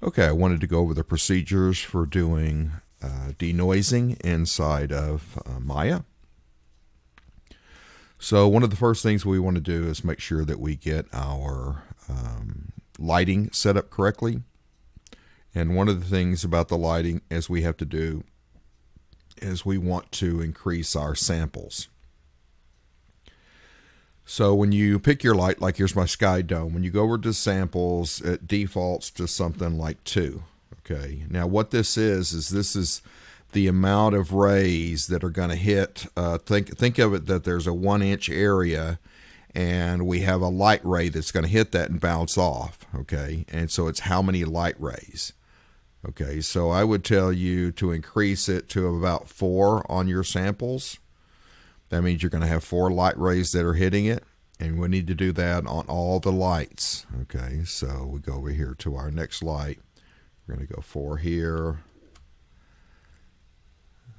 Okay, I wanted to go over the procedures for doing denoising inside of Maya. So one of the first things we want to do is make sure that we get our lighting set up correctly. And one of the things about the lighting is we have to do is we want to increase our samples. So when you pick your light, like here's my sky dome, when you go over to samples, it defaults to something like 2. Okay. Now what this is this is the amount of rays that are going to hit. Think of it that there's a 1-inch area, and we have a light ray that's going to hit that and bounce off. Okay. And so it's how many light rays. Okay. So I would tell you to increase it to about 4 on your samples. That means you're going to have 4 light rays that are hitting it, and we need to do that on all the lights. Okay, so we go over here to our next light. We're going to go 4 here.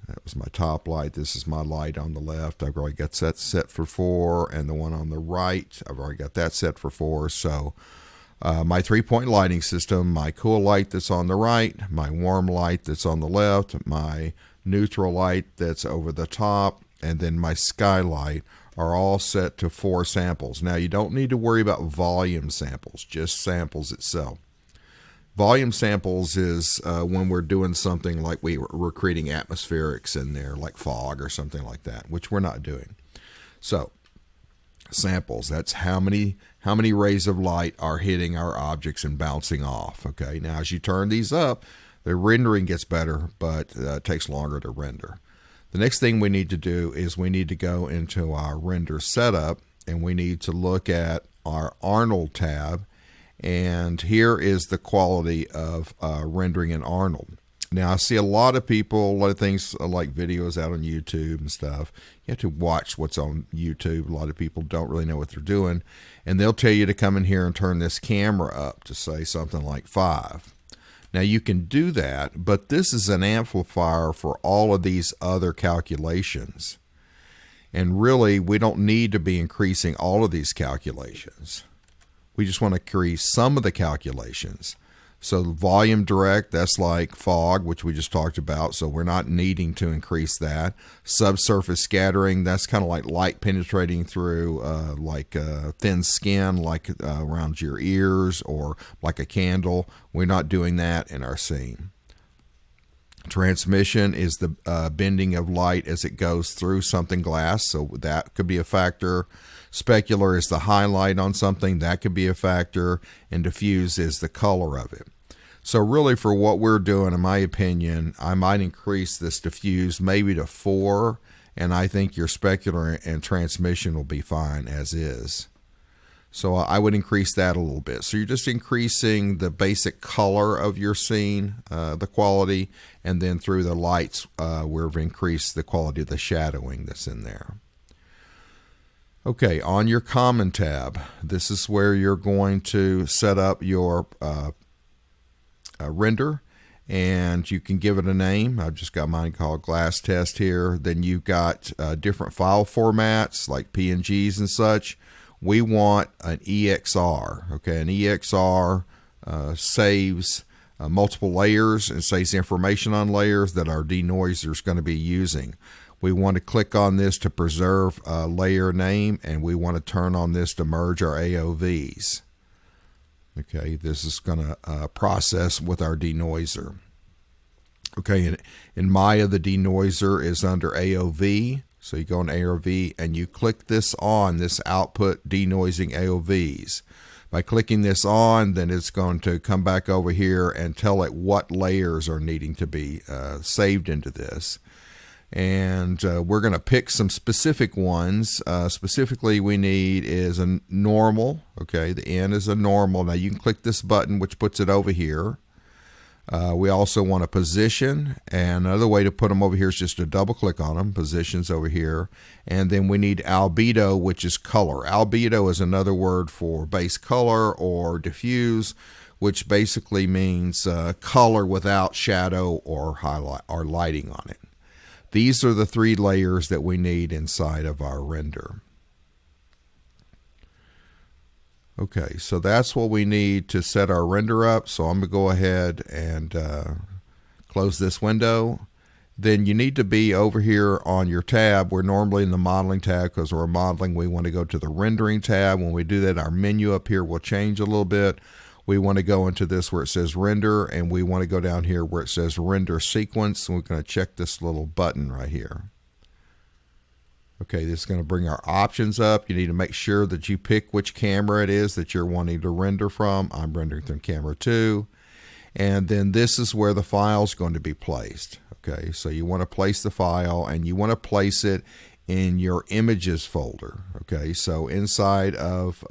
That was my top light. This is my light on the left. I've already got that set for 4, and the one on the right, I've already got that set for 4. So my 3-point lighting system, my cool light that's on the right, my warm light that's on the left, my neutral light that's over the top, and then my skylight are all set to 4 samples. Now you don't need to worry about volume samples, just samples itself. Volume samples is when we're doing something like we're creating atmospherics in there, like fog or something like that, which we're not doing. So samples, that's how many rays of light are hitting our objects and bouncing off. Okay, now as you turn these up, the rendering gets better, but it takes longer to render. The next thing we need to do is we need to go into our render setup, and we need to look at our Arnold tab, and here is the quality of rendering in Arnold. Now I see a lot of things like videos out on YouTube and stuff. You have to watch what's on YouTube. A lot of people don't really know what they're doing, and they'll tell you to come in here and turn this camera up to say something like 5. Now you can do that, but this is an amplifier for all of these other calculations. And really, we don't need to be increasing all of these calculations. We just want to increase some of the calculations. So volume direct, that's like fog, which we just talked about, so we're not needing to increase that. Subsurface scattering, that's kind of like light penetrating through thin skin, like around your ears or like a candle. We're not doing that in our scene. Transmission is the bending of light as it goes through something glass, so that could be a factor. Specular is the highlight on something, that could be a factor. And diffuse is the color of it. So really for what we're doing, in my opinion, I might increase this diffuse maybe to 4, and I think your specular and transmission will be fine as is. So I would increase that a little bit. So you're just increasing the basic color of your scene, the quality, and then through the lights, we've increased the quality of the shadowing that's in there. Okay, on your Common tab, this is where you're going to set up your render, and you can give it a name. I've just got mine called Glass Test here. Then you've got different file formats like PNGs and such. We want an EXR. Okay, an EXR saves multiple layers and saves information on layers that our denoiser is going to be using. We want to click on this to preserve a layer name, and we want to turn on this to merge our AOVs. Okay, this is going to process with our denoiser. Okay, in Maya, the denoiser is under AOV. So you go in AOV and you click this on, this output denoising AOVs. By clicking this on, then it's going to come back over here and tell it what layers are needing to be saved into this. And we're going to pick some specific ones. Specifically, we need is a normal. Okay, the N is a normal. Now you can click this button, which puts it over here. We also want a position, and another way to put them over here is just to double click on them. Positions over here. And then we need albedo, which is color. Albedo is another word for base color or diffuse, which basically means color without shadow or highlight or lighting on it. These are the 3 layers that we need inside of our render. Okay, so that's what we need to set our render up. So I'm going to go ahead and close this window. Then you need to be over here on your tab. We're normally in the modeling tab because we're modeling. We want to go to the rendering tab. When we do that, our menu up here will change a little bit. We want to go into this where it says render, and we want to go down here where it says render sequence. And we're going to check this little button right here. Okay, this is going to bring our options up. You need to make sure that you pick which camera it is that you're wanting to render from. I'm rendering from camera 2. And then this is where the file is going to be placed. Okay, so you want to place the file, and you want to place it in your images folder. Okay, so inside of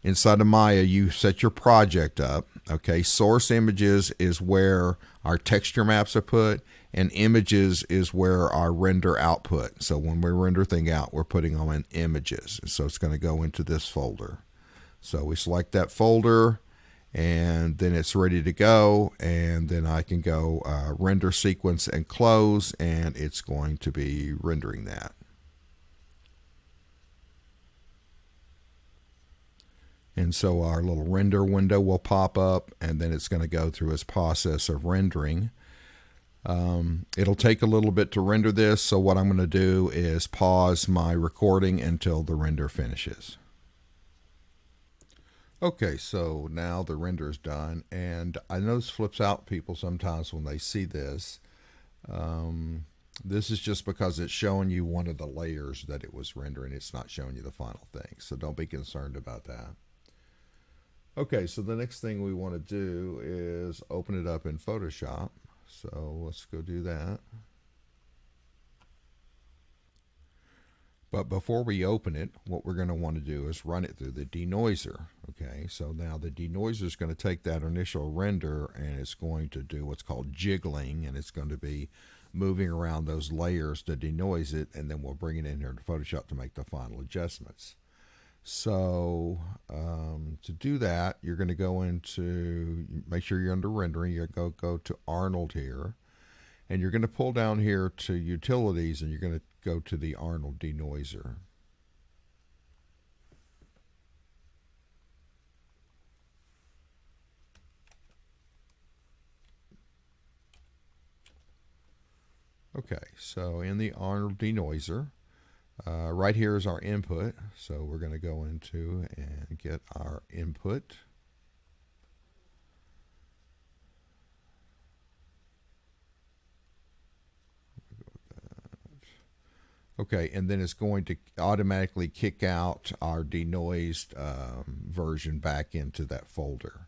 Maya, you set your project up. Okay, source images is where our texture maps are put, and images is where our render output. So when we render thing out, we're putting them in images. So it's going to go into this folder. So we select that folder, and then it's ready to go, and then I can go render sequence and close, and it's going to be rendering that. And so our little render window will pop up, and then it's going to go through its process of rendering. It'll take a little bit to render this, so what I'm going to do is pause my recording until the render finishes. Okay, so now the render is done, and I know this flips out people sometimes when they see this. This is just because it's showing you one of the layers that it was rendering. It's not showing you the final thing, so don't be concerned about that. Okay, so the next thing we want to do is open it up in Photoshop. So let's go do that. But before we open it, what we're going to want to do is run it through the denoiser. Okay, so now the denoiser is going to take that initial render, and it's going to do what's called jiggling, and it's going to be moving around those layers to denoise it, and then we'll bring it in here to Photoshop to make the final adjustments. So to do that, you're going to go into, make sure you're under rendering. You're going to go to Arnold here, and you're going to pull down here to utilities, and you're going to go to the Arnold denoiser. Okay, so in the Arnold denoiser, right here is our input, so we're going to go into and get our input. Okay, and then it's going to automatically kick out our denoised version back into that folder.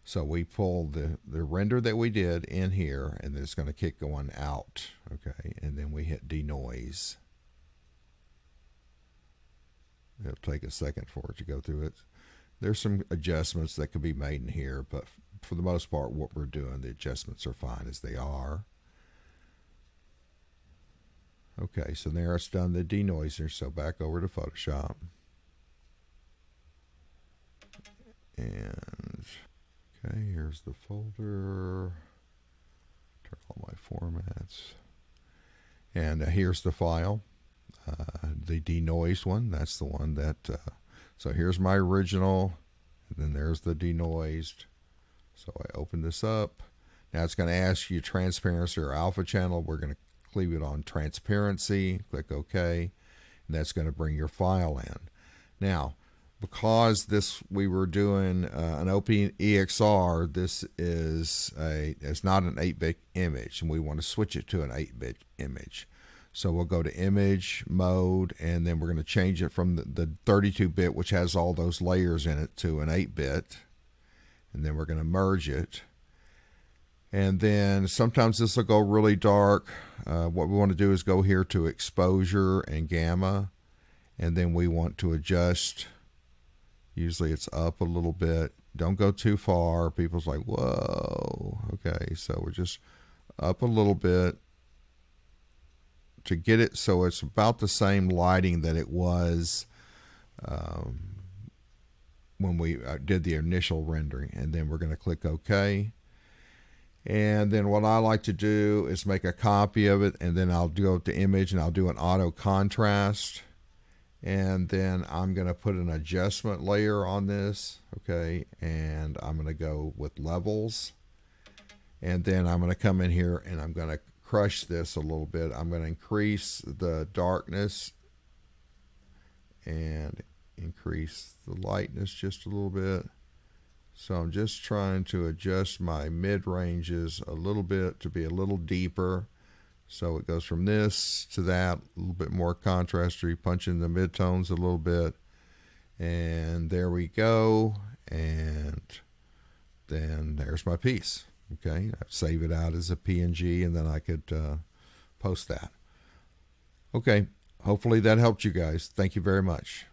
So we pull the render that we did in here, and then it's going to kick one out. Okay, and then we hit denoise. It'll take a second for it to go through it. There's some adjustments that can be made in here, but for the most part, what we're doing, the adjustments are fine as they are. Okay, so there it's done the denoiser, so back over to Photoshop. And, okay, here's the folder. Turn all my formats. And here's the file. The denoised one, that's the one that, so here's my original, and then there's the denoised. So I open this up. Now it's going to ask you transparency or alpha channel. We're going to leave it on transparency, click OK, and that's going to bring your file in. Now, because we were doing an OpenEXR, this is it's not an 8-bit image, and we want to switch it to an 8-bit image. So we'll go to image mode, and then we're going to change it from the 32-bit, which has all those layers in it, to an 8-bit. And then we're going to merge it. And then sometimes this will go really dark. What we want to do is go here to exposure and gamma. And then we want to adjust. Usually it's up a little bit. Don't go too far. People's like, whoa. Okay, so we're just up a little bit to get it so it's about the same lighting that it was when we did the initial rendering. And then we're going to click OK. And then what I like to do is make a copy of it, and then I'll go to image and I'll do an auto contrast. And then I'm going to put an adjustment layer on this, okay, and I'm going to go with levels. And then I'm going to come in here and I'm going to crush this a little bit. I'm going to increase the darkness and increase the lightness just a little bit. So I'm just trying to adjust my mid ranges a little bit to be a little deeper. So it goes from this to that, a little bit more contrast, or you punch in the midtones a little bit. And there we go. And then there's my piece. Okay, I'd save it out as a PNG, and then I could post that. Okay, hopefully that helped you guys. Thank you very much.